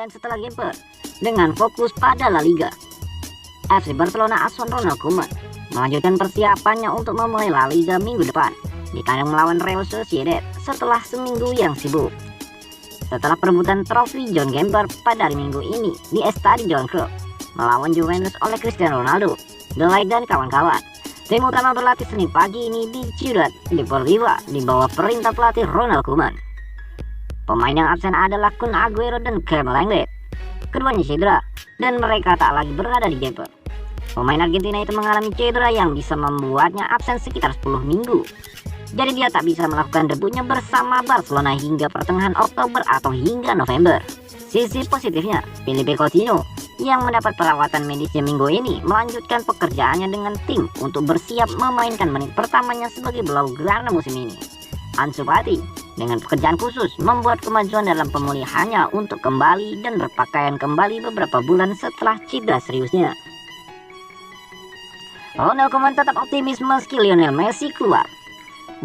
dan setelah Gamper dengan fokus pada La Liga. FC Barcelona asuhan Ronald Koeman melanjutkan persiapannya untuk memulai La Liga minggu depan di kandang melawan Real Sociedad setelah seminggu yang sibuk. Setelah perebutan trofi John Gamper pada hari Minggu ini di Estadio Johan Cruyff melawan Juventus oleh Cristiano Ronaldo, De Ligt dan kawan-kawan, tim utama berlatih Senin pagi ini di Ciudad Deportiva di bawah perintah pelatih Ronald Koeman. Pemain yang absen adalah Kun Aguero dan Kemal Lenglet. Keduanya cedera dan mereka tak lagi berada di Gamper. Pemain Argentina itu mengalami cedera yang bisa membuatnya absen sekitar 10 minggu. Jadi dia tak bisa melakukan debutnya bersama Barcelona hingga pertengahan Oktober atau hingga November. Sisi positifnya, Philippe Coutinho yang mendapat perawatan medisnya minggu ini melanjutkan pekerjaannya dengan tim untuk bersiap memainkan menit pertamanya sebagai Blaugrana musim ini. Ansu Fati dengan pekerjaan khusus membuat kemajuan dalam pemulihannya untuk kembali dan berpakaian kembali beberapa bulan setelah cedera seriusnya. Ronald Koeman tetap optimis meski Lionel Messi keluar.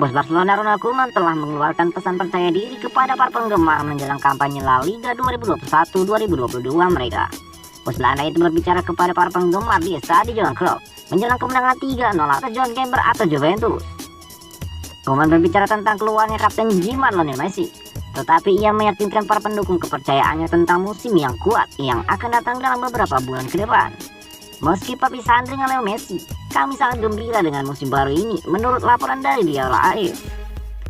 Bos Barcelona Ronald Koeman telah mengeluarkan pesan percaya diri kepada para penggemar menjelang kampanye La Liga 2021-2022 mereka. Bos Belanda itu berbicara kepada para penggemar di Estadio Johan Cruyff menjelang kemenangan 3-0 atas John Gamper atau Juventus. Koeman berbicara tentang keluarnya kapten jimat Lionel Messi, tetapi ia meyakinkan para pendukung kepercayaannya tentang musim yang kuat yang akan datang dalam beberapa bulan ke depan. Meski perpisahan dengan Leo Messi, kami sangat gembira dengan musim baru ini menurut laporan dari Diario AS.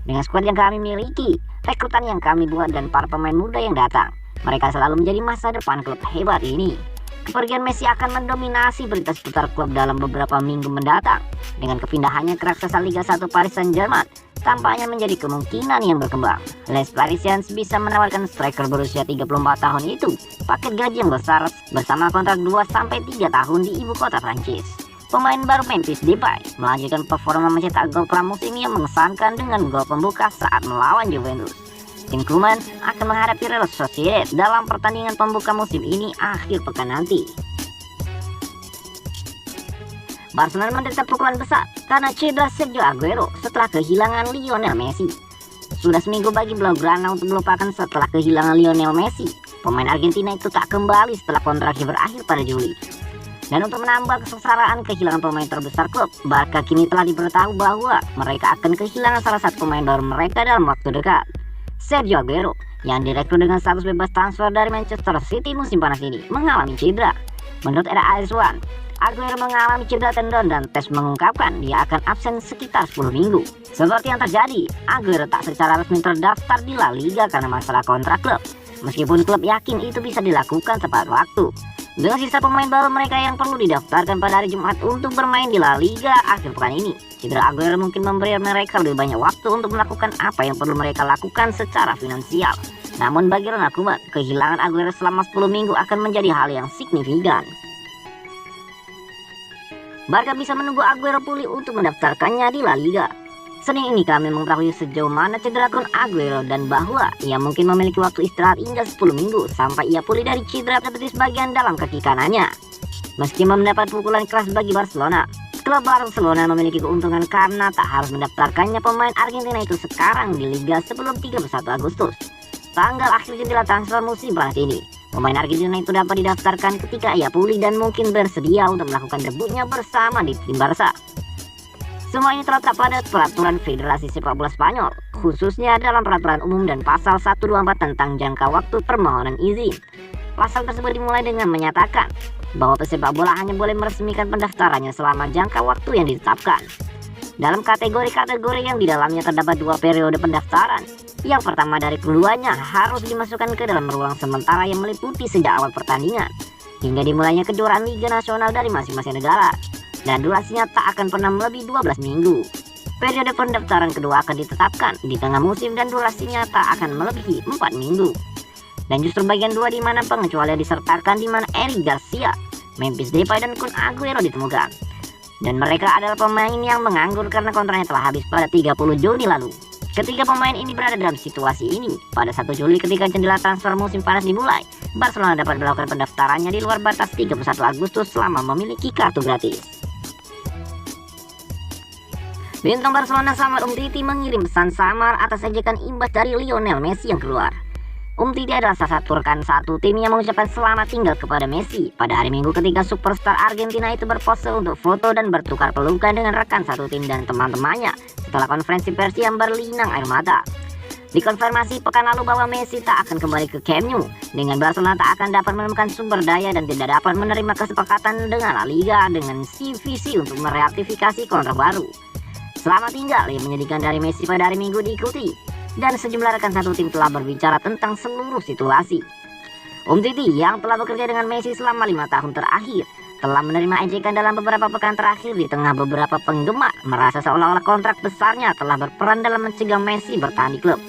Dengan skuad yang kami miliki, rekrutan yang kami buat dan para pemain muda yang datang, mereka selalu menjadi masa depan klub hebat ini. Kepergian Messi akan mendominasi berita seputar klub dalam beberapa minggu mendatang. Dengan kepindahannya ke raksasa Liga 1 Paris Saint-Germain, tampaknya menjadi kemungkinan yang berkembang. Les Parisiens bisa menawarkan striker berusia 34 tahun itu paket gaji yang besar bersama kontrak 2-3 tahun di ibu kota Prancis. Pemain baru Memphis Depay melanjutkan performa mencetak gol pramusim yang mengesankan dengan gol pembuka saat melawan Juventus. Tim Koeman akan menghadapi Real Sociedad dalam pertandingan pembuka musim ini akhir pekan nanti. Barcelona menderita pukulan besar karena cedera Sergio Aguero setelah kehilangan Lionel Messi. Sudah seminggu bagi Blaugrana untuk melupakan setelah kehilangan Lionel Messi. Pemain Argentina itu tak kembali setelah kontraknya berakhir pada Juli. Dan untuk menambah kesengsaraan kehilangan pemain terbesar klub, Barca kini telah diberitahu bahwa mereka akan kehilangan salah satu pemain baru mereka dalam waktu dekat. Sergio Aguero yang direkrut dengan status bebas transfer dari Manchester City musim panas ini mengalami cedera. Menurut era AS1, Aguero mengalami cedera tendon dan tes mengungkapkan dia akan absen sekitar 10 minggu. Seperti yang terjadi, Aguero tak secara resmi terdaftar di La Liga karena masalah kontrak klub. Meskipun klub yakin itu bisa dilakukan tepat waktu. Dengan sisa pemain baru mereka yang perlu didaftarkan pada hari Jumat untuk bermain di La Liga akhir pekan ini, cedera Aguero mungkin memberi mereka lebih banyak waktu untuk melakukan apa yang perlu mereka lakukan secara finansial. Namun bagi Ronald Koeman, kehilangan Aguero selama 10 minggu akan menjadi hal yang signifikan. Barca bisa menunggu Aguero pulih untuk mendaftarkannya di La Liga. Senin ini kami mengetahui sejauh mana cedera Kun Aguero dan bahwa ia mungkin memiliki waktu istirahat hingga 10 minggu sampai ia pulih dari cedera betis bagian dalam kaki kanannya. Meski mendapat pukulan keras bagi Barcelona, klub Barcelona memiliki keuntungan karena tak harus mendaftarkannya pemain Argentina itu sekarang di Liga sebelum 31 Agustus. Tanggal akhir jendela transfer musim panas ini, pemain Argentina itu dapat didaftarkan ketika ia pulih dan mungkin bersedia untuk melakukan debutnya bersama di tim Barca. Semua ini terletak pada peraturan Federasi Sepak Bola Spanyol, khususnya dalam peraturan umum dan pasal 124 tentang jangka waktu permohonan izin. Pasal tersebut dimulai dengan menyatakan bahwa pesepak bola hanya boleh meresmikan pendaftarannya selama jangka waktu yang ditetapkan. Dalam kategori-kategori yang di dalamnya terdapat 2 periode pendaftaran. Yang pertama dari keduanya harus dimasukkan ke dalam ruang sementara yang meliputi sejak awal pertandingan hingga dimulainya kejuaraan Liga Nasional dari masing-masing negara. Dan durasinya tak akan pernah melebihi 12 minggu. Periode pendaftaran kedua akan ditetapkan di tengah musim dan durasinya tak akan melebihi 4 minggu. Dan justru bagian 2 di mana pengecualian disertakan di mana Eric Garcia, Memphis Depay dan Kun Aguero ditemukan. Dan mereka adalah pemain yang menganggur karena kontraknya telah habis pada 30 Juni lalu. Ketiga pemain ini berada dalam situasi ini. Pada 1 Juli ketika jendela transfer musim panas dimulai, Barcelona dapat melakukan pendaftarannya di luar batas 31 Agustus selama memiliki kartu gratis. Bintang Barcelona Samuel Umtiti mengirim pesan samar atas ejekan imbas dari Lionel Messi yang keluar. Umtiti adalah salah satu rekan satu tim yang mengucapkan selamat tinggal kepada Messi pada hari Minggu ketika superstar Argentina itu berpose untuk foto dan bertukar pelukan dengan rekan satu tim dan teman-temannya setelah konferensi pers yang berlinang air mata. Dikonfirmasi pekan lalu bahwa Messi tak akan kembali ke Camp Nou dengan Barcelona tak akan dapat menemukan sumber daya dan tidak dapat menerima kesepakatan dengan La Liga dengan visi untuk mereaktivasi kontrak baru. Selamat tinggal yang menyedihkan dari Messi pada hari Minggu diikuti, dan sejumlah rekan satu tim telah berbicara tentang seluruh situasi. Umtiti yang telah bekerja dengan Messi selama 5 tahun terakhir telah menerima ejekan dalam beberapa pekan terakhir di tengah beberapa penggemar merasa seolah-olah kontrak besarnya telah berperan dalam mencegah Messi bertahan di klub.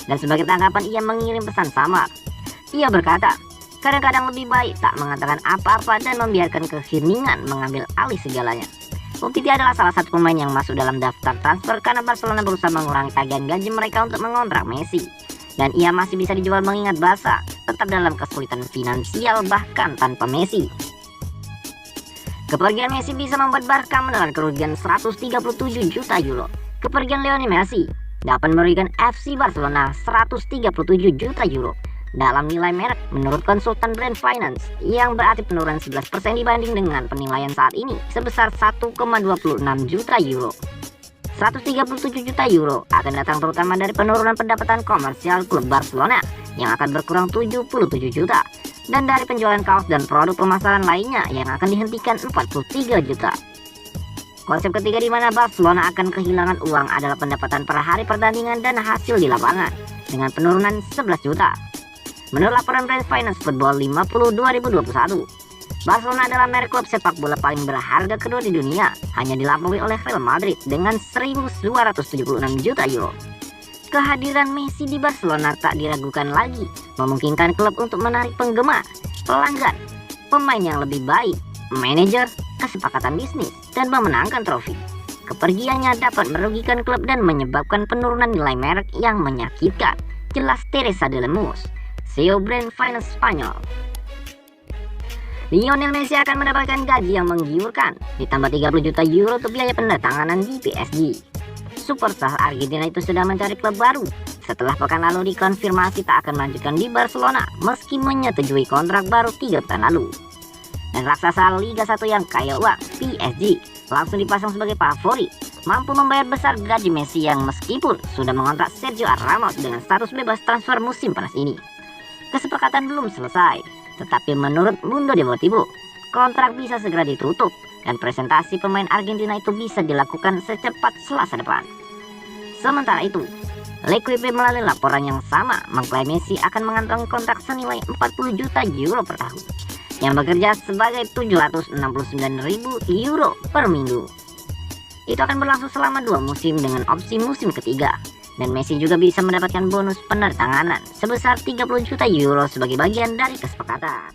Dan sebagai tanggapan ia mengirim pesan samar. Ia berkata, kadang-kadang lebih baik tak mengatakan apa-apa dan membiarkan keheningan mengambil alih segalanya. Umtiti adalah salah satu pemain yang masuk dalam daftar transfer karena Barcelona berusaha mengurangi tagihan gaji mereka untuk mengontrak Messi. Dan ia masih bisa dijual mengingat Barca tetap dalam kesulitan finansial bahkan tanpa Messi. Kepergian Messi bisa membuat Barca menelan kerugian 137 juta euro. Kepergian Lionel Messi dapat merugikan FC Barcelona 137 juta euro dalam nilai merek menurut konsultan Brand Finance, yang berarti penurunan 11% dibanding dengan penilaian saat ini sebesar 1,26 juta euro. 137 juta euro akan datang terutama dari penurunan pendapatan komersial klub Barcelona yang akan berkurang 77 juta dan dari penjualan kaos dan produk pemasaran lainnya yang akan dihentikan 43 juta. Konsep ketiga di mana Barcelona akan kehilangan uang adalah pendapatan per hari pertandingan dan hasil di lapangan dengan penurunan 11 juta. Menurut laporan Brand Finance Football 50 2021, Barcelona adalah merek klub sepak bola paling berharga kedua di dunia, hanya dilampaui oleh Real Madrid dengan 1.276 juta euro. Kehadiran Messi di Barcelona tak diragukan lagi, memungkinkan klub untuk menarik penggemar, pelanggan, pemain yang lebih baik, manajer, kesepakatan bisnis, dan memenangkan trofi. Kepergiannya dapat merugikan klub dan menyebabkan penurunan nilai merek yang menyakitkan, jelas Teresa de Lemus, CEO Brand Finance Spanyol. Lionel Messi akan mendapatkan gaji yang menggiurkan, ditambah 30 juta euro untuk biaya pendatanganan di PSG. Superstar Argentina itu sudah mencari klub baru setelah pekan lalu dikonfirmasi tak akan melanjutkan di Barcelona meski menyetujui kontrak baru 3 pekan lalu. Dan raksasa Liga 1 yang kaya uang, PSG, langsung dipasang sebagai favorit, mampu membayar besar gaji Messi yang meskipun sudah mengontrak Sergio Ramos dengan status bebas transfer musim panas ini. Kesepakatan belum selesai, tetapi menurut Mundo Deportivo, kontrak bisa segera ditutup dan presentasi pemain Argentina itu bisa dilakukan secepat Selasa depan. Sementara itu, L'Equipe melalui laporan yang sama mengklaim Messi akan mengantongi kontrak senilai 40 juta euro per tahun, yang bekerja sebagai 769.000 euro per minggu. Itu akan berlangsung selama 2 musim dengan opsi musim ketiga. Dan Messi juga bisa mendapatkan bonus penertanganan sebesar 30 juta euro sebagai bagian dari kesepakatan.